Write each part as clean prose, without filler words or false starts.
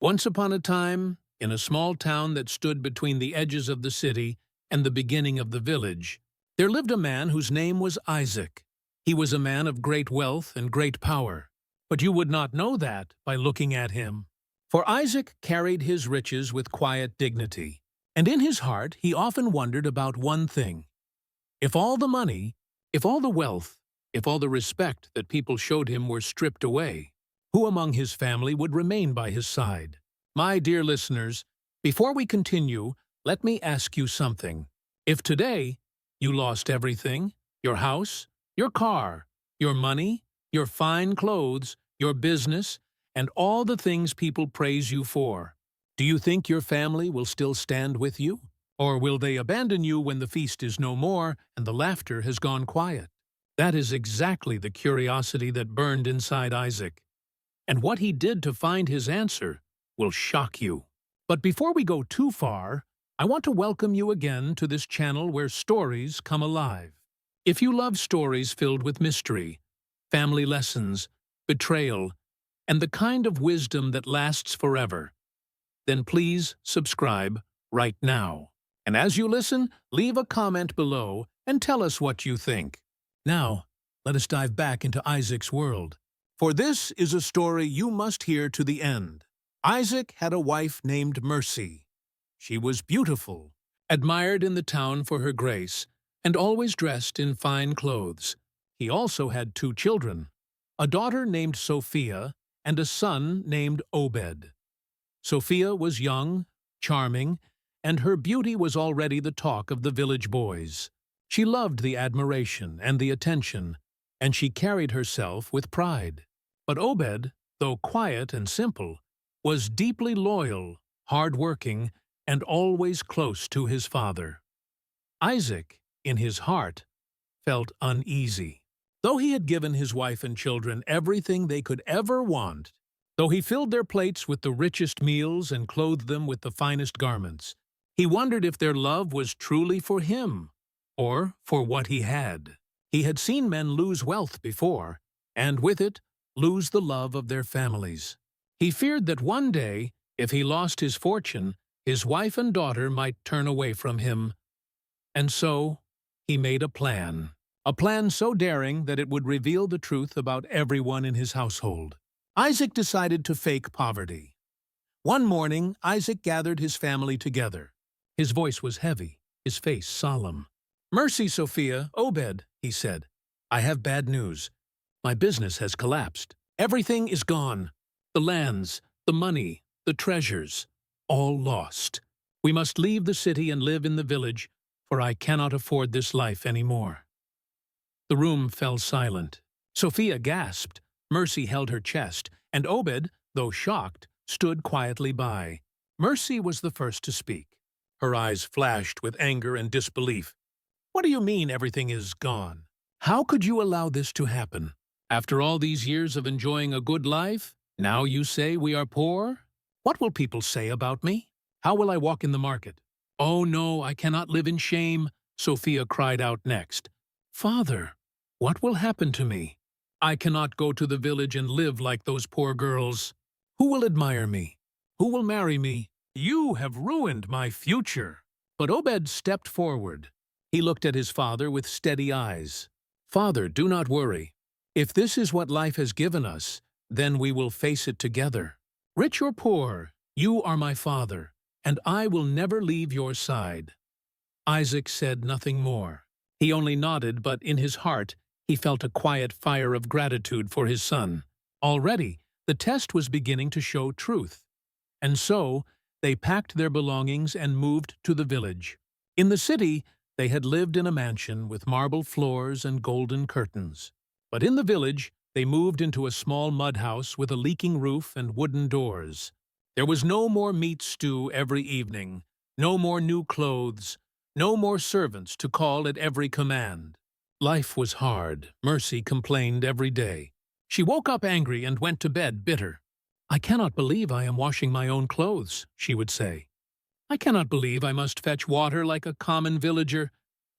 Once upon a time, in a small town that stood between the edges of the city and the beginning of the village, there lived a man whose name was Isaac. He was a man of great wealth and great power, but you would not know that by looking at him. For Isaac carried his riches with quiet dignity, and in his heart he often wondered about one thing. If all the money, if all the wealth, if all the respect that people showed him were stripped away, who among his family would remain by his side? My dear listeners, before we continue, let me ask you something. If today you lost everything, your house, your car, your money, your fine clothes, your business, and all the things people praise you for, do you think your family will still stand with you? Or will they abandon you when the feast is no more and the laughter has gone quiet? That is exactly the curiosity that burned inside Isaac. And what he did to find his answer will shock you. But before we go too far, I want to welcome you again to this channel where stories come alive. If you love stories filled with mystery, family lessons, betrayal, and the kind of wisdom that lasts forever, then please subscribe right now. And as you listen, leave a comment below and tell us what you think. Now, let us dive back into Isaac's world. For this is a story you must hear to the end. Isaac had a wife named Mercy. She was beautiful, admired in the town for her grace, and always dressed in fine clothes. He also had 2 children, a daughter named Sophia and a son named Obed. Sophia was young, charming, and her beauty was already the talk of the village boys. She loved the admiration and the attention, and she carried herself with pride. But Obed, though quiet and simple, was deeply loyal, hard-working, and always close to his father. Isaac, in his heart, felt uneasy. Though he had given his wife and children everything they could ever want, though he filled their plates with the richest meals and clothed them with the finest garments, he wondered if their love was truly for him, or for what he had. He had seen men lose wealth before, and with it, lose the love of their families. He feared that one day, if he lost his fortune, his wife and daughter might turn away from him. And so, he made a plan so daring that it would reveal the truth about everyone in his household. Isaac decided to fake poverty. One morning, Isaac gathered his family together. His voice was heavy, his face solemn. "Mercy, Sophia, Obed," he said. "I have bad news. My business has collapsed. Everything is gone. The lands, the money, the treasures, all lost. We must leave the city and live in the village, for I cannot afford this life anymore." The room fell silent. Sophia gasped, Mercy held her chest, and Obed, though shocked, stood quietly by. Mercy was the first to speak. Her eyes flashed with anger and disbelief. "What do you mean everything is gone? How could you allow this to happen? After all these years of enjoying a good life, now you say we are poor? What will people say about me? How will I walk in the market?" "Oh no, I cannot live in shame," Sophia cried out next. "Father, what will happen to me? I cannot go to the village and live like those poor girls. Who will admire me? Who will marry me? You have ruined my future." But Obed stepped forward. He looked at his father with steady eyes. "Father, do not worry. If this is what life has given us, then we will face it together. Rich or poor, you are my father, and I will never leave your side." Isaac said nothing more. He only nodded, but in his heart he felt a quiet fire of gratitude for his son. Already, the test was beginning to show truth. And so, they packed their belongings and moved to the village. In the city, they had lived in a mansion with marble floors and golden curtains. But in the village, they moved into a small mud house with a leaking roof and wooden doors. There was no more meat stew every evening, no more new clothes, no more servants to call at every command. Life was hard. Mercy complained every day. She woke up angry and went to bed bitter. "I cannot believe I am washing my own clothes," she would say. "I cannot believe I must fetch water like a common villager.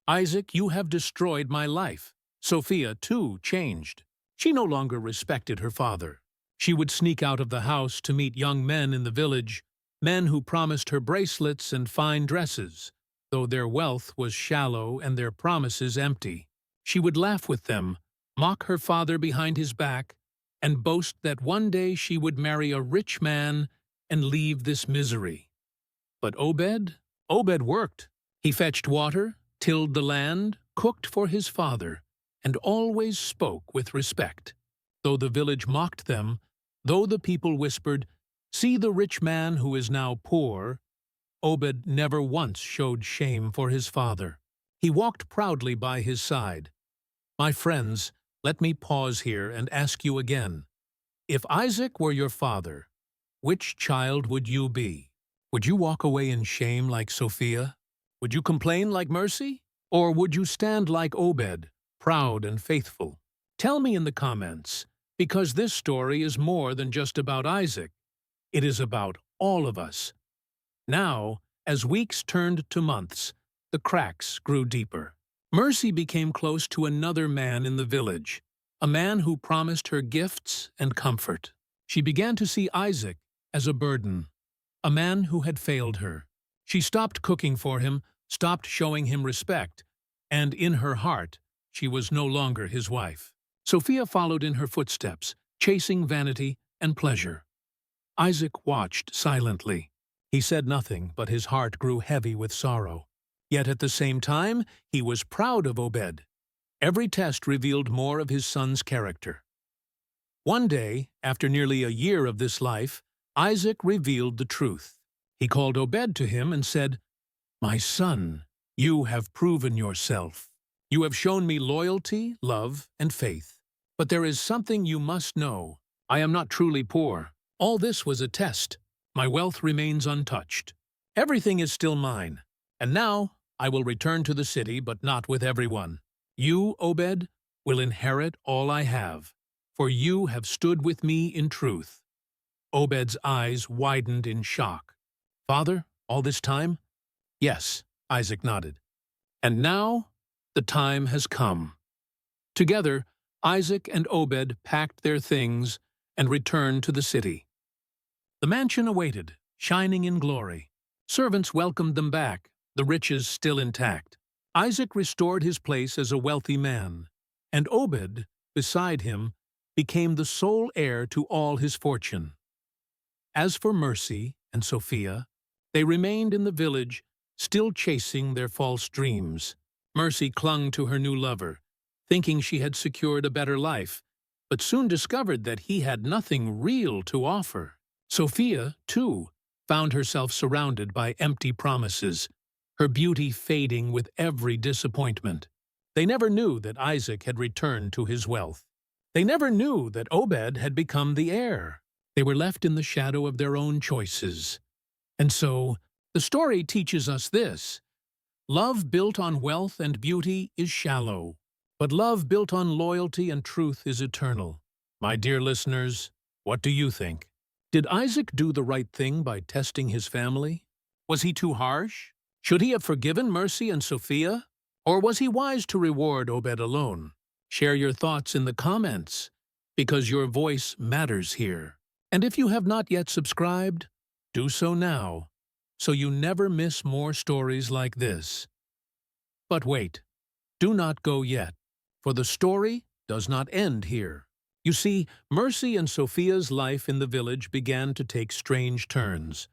Isaac, you have destroyed my life." Sophia, too, changed. She no longer respected her father. She would sneak out of the house to meet young men in the village, men who promised her bracelets and fine dresses, though their wealth was shallow and their promises empty. She would laugh with them, mock her father behind his back, and boast that one day she would marry a rich man and leave this misery. But Obed worked. He fetched water, tilled the land, cooked for his father, and always spoke with respect. Though the village mocked them, though the people whispered, "See the rich man who is now poor," Obed never once showed shame for his father. He walked proudly by his side. My friends, let me pause here and ask you again. If Isaac were your father, which child would you be? Would you walk away in shame like Sophia? Would you complain like Mercy? Or would you stand like Obed, proud and faithful? Tell me in the comments, because this story is more than just about Isaac. It is about all of us. Now, as weeks turned to months, the cracks grew deeper. Mercy became close to another man in the village, a man who promised her gifts and comfort. She began to see Isaac as a burden, a man who had failed her. She stopped cooking for him, stopped showing him respect, and in her heart, she was no longer his wife. Sophia followed in her footsteps, chasing vanity and pleasure. Isaac watched silently. He said nothing, but his heart grew heavy with sorrow. Yet at the same time, he was proud of Obed. Every test revealed more of his son's character. One day, after nearly a year of this life, Isaac revealed the truth. He called Obed to him and said, "My son, you have proven yourself. You have shown me loyalty, love, and faith. But there is something you must know. I am not truly poor. All this was a test. My wealth remains untouched. Everything is still mine. And now I will return to the city, but not with everyone. You, Obed, will inherit all I have, for you have stood with me in truth." Obed's eyes widened in shock. "Father, all this time?" "Yes," Isaac nodded. "And now the time has come." Together, Isaac and Obed packed their things and returned to the city. The mansion awaited, shining in glory. Servants welcomed them back, the riches still intact. Isaac restored his place as a wealthy man, and Obed, beside him, became the sole heir to all his fortune. As for Mercy and Sophia, they remained in the village, still chasing their false dreams. Mercy clung to her new lover, thinking she had secured a better life, but soon discovered that he had nothing real to offer. Sophia, too, found herself surrounded by empty promises, her beauty fading with every disappointment. They never knew that Isaac had returned to his wealth. They never knew that Obed had become the heir. They were left in the shadow of their own choices. And so, the story teaches us this: love built on wealth and beauty is shallow, but love built on loyalty and truth is eternal. My dear listeners, what do you think? Did Isaac do the right thing by testing his family? Was he too harsh? Should he have forgiven Mercy and Sophia? Or was he wise to reward Obed alone? Share your thoughts in the comments, because your voice matters here. And if you have not yet subscribed, do so now, so you never miss more stories like this. But wait, do not go yet, for the story does not end here. You see, Mercy and Sophia's life in the village began to take strange turns.